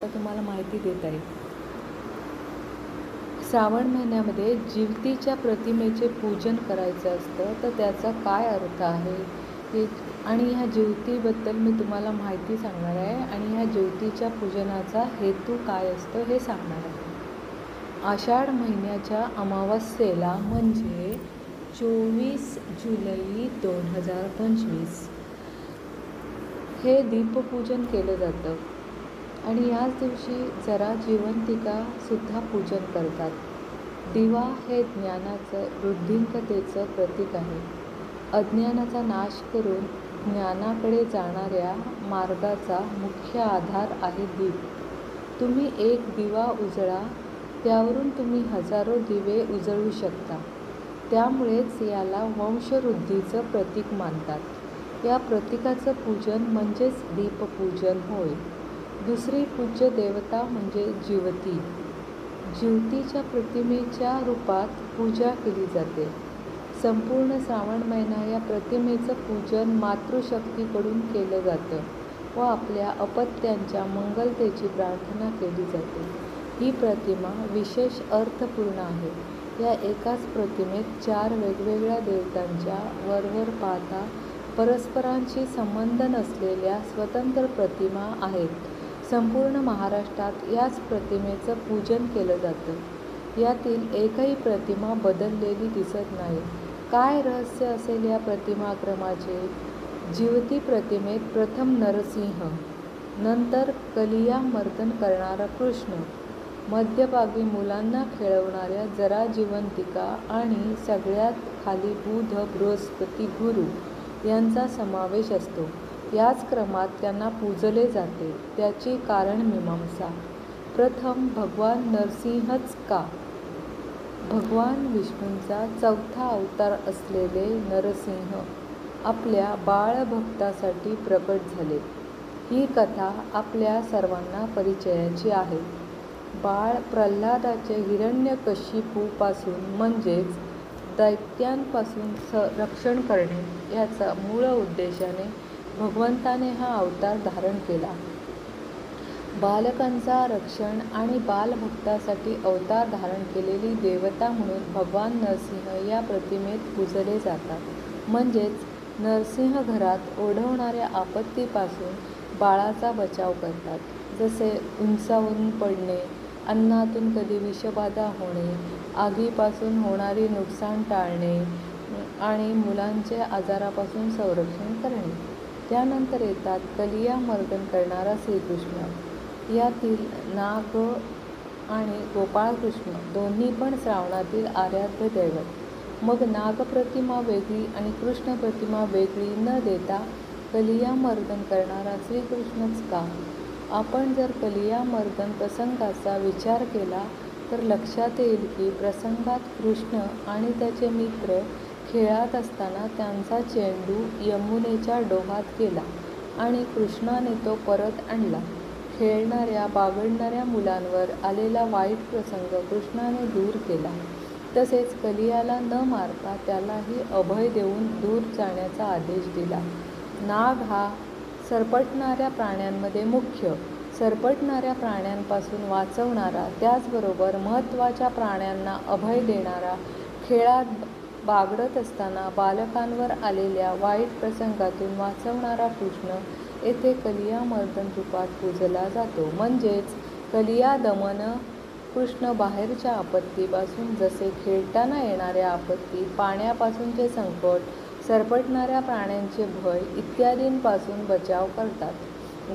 तुम्हाला माहिती देत आहे. श्रावण महिन्यामध्ये जिवतीच्या प्रतिमेचे पूजन करायचं असतं, तर त्याचा काय अर्थ आहे हे आणि ह्या जिवतीबद्दल मी तुम्हाला माहिती सांगणार आहे आणि ह्या जिवतीच्या पूजनाचा हेतू काय असतो हे सांगणार आहे. आषाढ महिन्याच्या अमावस्येला म्हणजे 24 जुलै 2025 हे दीपपूजन केलं जातं आणि याच दिवशी जरा जिवंतिकासुद्धा पूजन करतात. दिवा हे ज्ञानाचं वृद्धिंगतेचं प्रतीक आहे. अज्ञानाचा नाश करून ज्ञानाकडे जाणाऱ्या मार्गाचा मुख्य आधार आहे दीप. तुम्ही एक दिवा उजळा, त्यावरून तुम्ही हजारो दिवे उजळू शकता. त्यामुळेच याला वंशवृद्धीचं प्रतीक मानतात. या प्रतीकाचं पूजन म्हणजेच दीपपूजन होय. दुसरी पूज्य देवता म्हणजे जिवती. जिवतीच्या प्रतिमेच्या रूपात पूजा केली जाते. संपूर्ण श्रावण महिना या प्रतिमेचं पूजन मातृशक्तीकडून केलं जातं व आपल्या अपत्यांच्या मंगलतेची प्रार्थना केली जाते. ही प्रतिमा विशेष अर्थपूर्ण आहे. या एकाच प्रतिमेत 4 वेगवेगळ्या देवतांच्या वरवर पाहता परस्परांशी संबंध नसलेल्या स्वतंत्र प्रतिमा आहेत. संपूर्ण महाराष्ट्रात याच प्रतिमेचं पूजन केलं जातं. यातील एकही प्रतिमा बदललेली दिसत नाही. काय रहस्य असेल या प्रतिमाक्रमाचे? जिवती प्रतिमेत प्रथम नरसिंह, नंतर कलियामर्दन करणारा कृष्ण, मध्यभागी मुलांना खेळवणाऱ्या जरा जिवंतिका आणि सगळ्यात खाली बुध, बृहस्पती, गुरु यांचा समावेश असतो. याच क्रमात त्यांना पूजले जाते. त्याची कारणमीमांसा. प्रथम भगवान नरसिंहच का? भगवान विष्णूंचा 4था अवतार असलेले नरसिंह आपल्या बाळभक्तासाठी प्रकट झाले. ही कथा आपल्या सर्वांना परिचयाची आहे. बाळ प्रल्हादाचे हिरण्यकशिपूपासून म्हणजेच दैत्यांपासून रक्षण करणे याचा मूळ उद्देशाने भगवंताने हा अवतार धारण केला. बालकांचा रक्षण आणि बालभक्तासाठी अवतार धारण केलेली देवता म्हणून भगवान नरसिंह या प्रतिमेत पूजले जातात. म्हणजेच नरसिंह घरात ओढवणाऱ्या आपत्तीपासून बाळाचा बचाव करतात. जसे उंचावरून पडणे, अन्नातून कधी विषबाधा होणे, आगीपासून होणारी नुकसान टाळणे आणि मुलांचे आजारापासून संरक्षण करणे. त्यानंतर येतात कलियामर्दन करणारा श्रीकृष्ण. यातील नाग आणि गोपाळकृष्ण दोन्ही पण श्रावणातील आराध्य दैवत. मग नागप्रतिमा वेगळी आणि कृष्ण प्रतिमा वेगळी न देता कलियामर्दन करणारा श्रीकृष्णच का? आपण जर कलियामर्दन प्रसंगाचा विचार केला तर लक्षात येईल की प्रसंगात कृष्ण आणि त्याचे मित्र खेळत असताना त्यांचा चेंडू यमुनेच्या डोहात गेला आणि कृष्णाने तो परत आणला. खेळणाऱ्या बागडणाऱ्या मुलांवर आलेला वाईट प्रसंग कृष्णाने दूर केला. तसेच कलियाला न मारता त्यालाही अभय देऊन दूर जाण्याचा आदेश दिला. नाग हा सरपटणाऱ्या प्राण्यांमध्ये मुख्य, सरपटणाऱ्या प्राण्यांपासून वाचवणारा, त्याचबरोबर महत्त्वाच्या प्राण्यांना अभय देणारा, खेळात बागडत असताना बालकांवर आलेल्या वाईट प्रसंगातून वाचवणारा कृष्ण येथे कलियामर्दन रूपात पूजला जातो. म्हणजेच कलियादमन. कृष्ण बाहेरच्या आपत्तीपासून जसे खेळताना येणाऱ्या आपत्ती, पाण्यापासूनचे संकट, सरपटणाऱ्या प्राण्यांचे भय इत्यादींपासून बचाव करतात.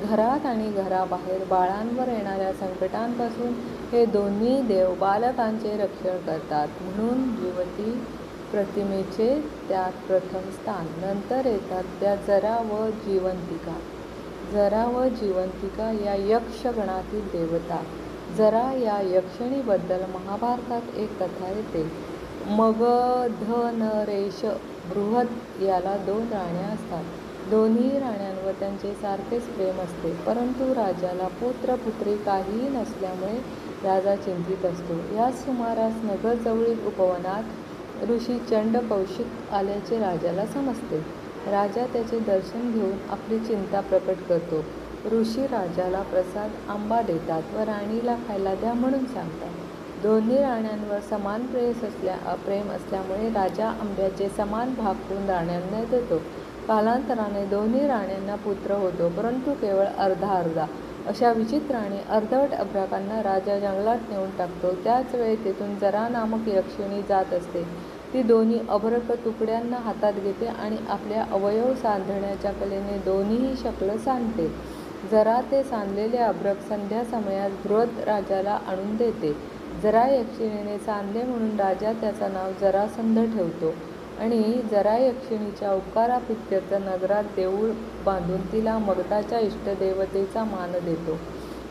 घरात आणि घराबाहेर बाळांवर येणाऱ्या संकटांपासून हे दोन्ही देव बालकांचे रक्षण करतात. म्हणून जिवती प्रतिमेचे त्यात प्रथम स्थान. नंतर येतात त्या जरा व जिवंतिका. जरा व जिवंतिका या यक्षगणातील देवता. जरा या यक्षिणीबद्दल महाभारतात एक कथा येते. मगधनरेश बृहद याला 2 राण्या असतात. दोन्ही राण्यांवर त्यांचे सारखेच प्रेम असते. परंतु राजाला पुत्र-पुत्री काहीही नसल्यामुळे राजा चिंतित असतो. याच सुमारास नगरजवळील उपवनात ऋषी चंड कौशिक आल्याचे राजाला समजते. राजा त्याचे दर्शन घेऊन आपली चिंता प्रकट करतो. ऋषी राजाला प्रसाद आंबा देतात व राणीला खायला द्या म्हणून सांगतात. दोन्ही राण्यांवर समान प्रेम असल्यामुळे राजा आंब्याचे समान भाग करून राण्यांना देतो. कालांतराने दोन्ही राण्यांना पुत्र होतो, परंतु केवळ अर्धा अर्धा. अशा विचित्राने अर्धवट अभ्राकांना राजा जंगलात नेऊन टाकतो. त्याच वेळी तेथून जरा नामक यक्षिणी जात असते. ती दोन्ही अभ्रक तुकड्यांना हातात घेते आणि आपल्या अवयव सांधण्याच्या कलेने दोन्हीही शकलं सांधते. जरा ते सांधलेले अभ्रक संध्या समयात बृहद राजाला आणून देते. जरा यक्षिणीने सांधले म्हणून राजा त्याचं नाव जरासंध ठेवतो आणि जरा यक्षिणीच्या उपकाराप्रित्यर्थ नगरात देऊळ बांधून तिला मगधाच्या इष्टदेवतेचा मान देतो.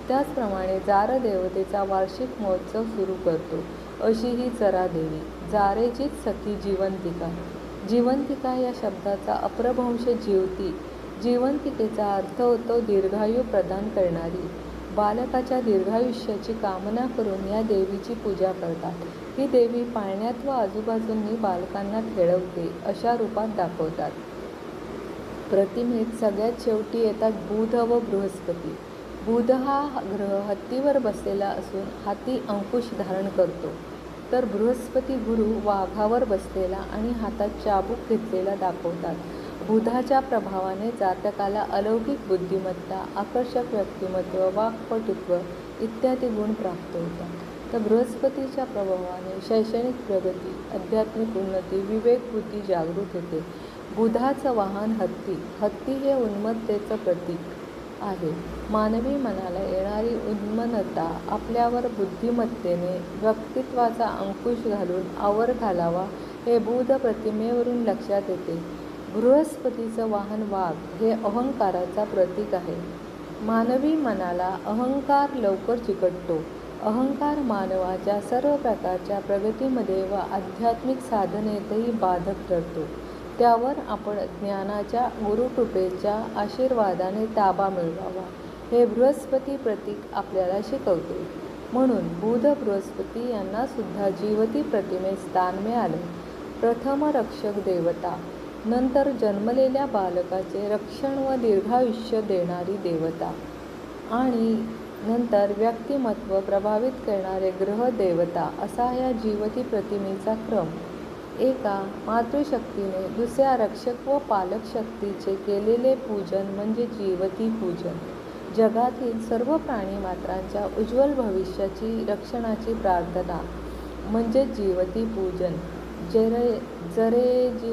त्याचप्रमाणे जार देवतेचा वार्षिक महोत्सव सुरू करतो. अशी ही जरादेवी. जारेचीच सखी जिवंतिका. जिवंतिका या शब्दाचा अपभ्रंश जीवती. जिवंतिकेचा अर्थ होतो दीर्घायू प्रदान करणारी. बालकाच्या दीर्घायुष्याची कामना करून या देवीची पूजा करतात. ही देवी पाळण्यात व आजूबाजूंनी बालकांना खेळवते अशा रूपात दाखवतात. प्रतिमेत सगळ्यात शेवटी येतात बुध व बृहस्पती. बुध हा ग्रह हत्तीवर बसलेला असून हाती अंकुश धारण करतो, तर बृहस्पती गुरु वाघावर बसलेला आणि हातात चाबूक घेतलेला दाखवतात. बुधाच्या प्रभावाने जातकाला अलौकिक बुद्धिमत्ता, आकर्षक व्यक्तिमत्व, वाक्पटुत्व इत्यादी गुण प्राप्त होतात. तर बृहस्पतीच्या प्रभावाने शैक्षणिक प्रगती, आध्यात्मिक उन्नती, विवेक बुद्धी जागृत होते. बुधाचं वाहन हत्ती. हत्ती हे उन्मत्तेचं प्रतीक आहे. मानवी मनाला येणारी उन्मत्तता आपल्यावर बुद्धिमत्तेने व्यक्तित्वाचा अंकुश घालून आवर घालावा हे बुध प्रतिमेवरून लक्षात येते. बृहस्पतीचं वाहन वाघ हे अहंकाराचा प्रतीक आहे. मानवी मनाला अहंकार लवकर चिकटतो. अहंकार मानवाच्या सर्व प्रकारच्या प्रगतीमध्ये व आध्यात्मिक साधनेतही बाधक ठरतो. त्यावर आपण ज्ञानाच्या गुरुकृपेच्या आशीर्वादाने ताबा मिळवावा हे बृहस्पती प्रतीक आपल्याला शिकवते. म्हणून बुध बृहस्पती यांना सुद्धा जीवती प्रतिमेत स्थान मिळाले. प्रथम रक्षक देवता, नंतर जन्मलेल्या बालकाचे रक्षण व दीर्घायुष्य देणारी देवता आणि नंतर व्यक्तिमत्व प्रभावित करणारे ग्रह देवता असा या जीवती प्रतिमेचा क्रम. एका मातृशक्तीने दुसऱ्या रक्षक व पालक शक्तीचे केलेले पूजन म्हणजे जीवती पूजन. जगातील सर्व प्राणीमात्रांच्या उज्ज्वल भविष्याची रक्षणाची प्रार्थना म्हणजे जीवती पूजन. जरे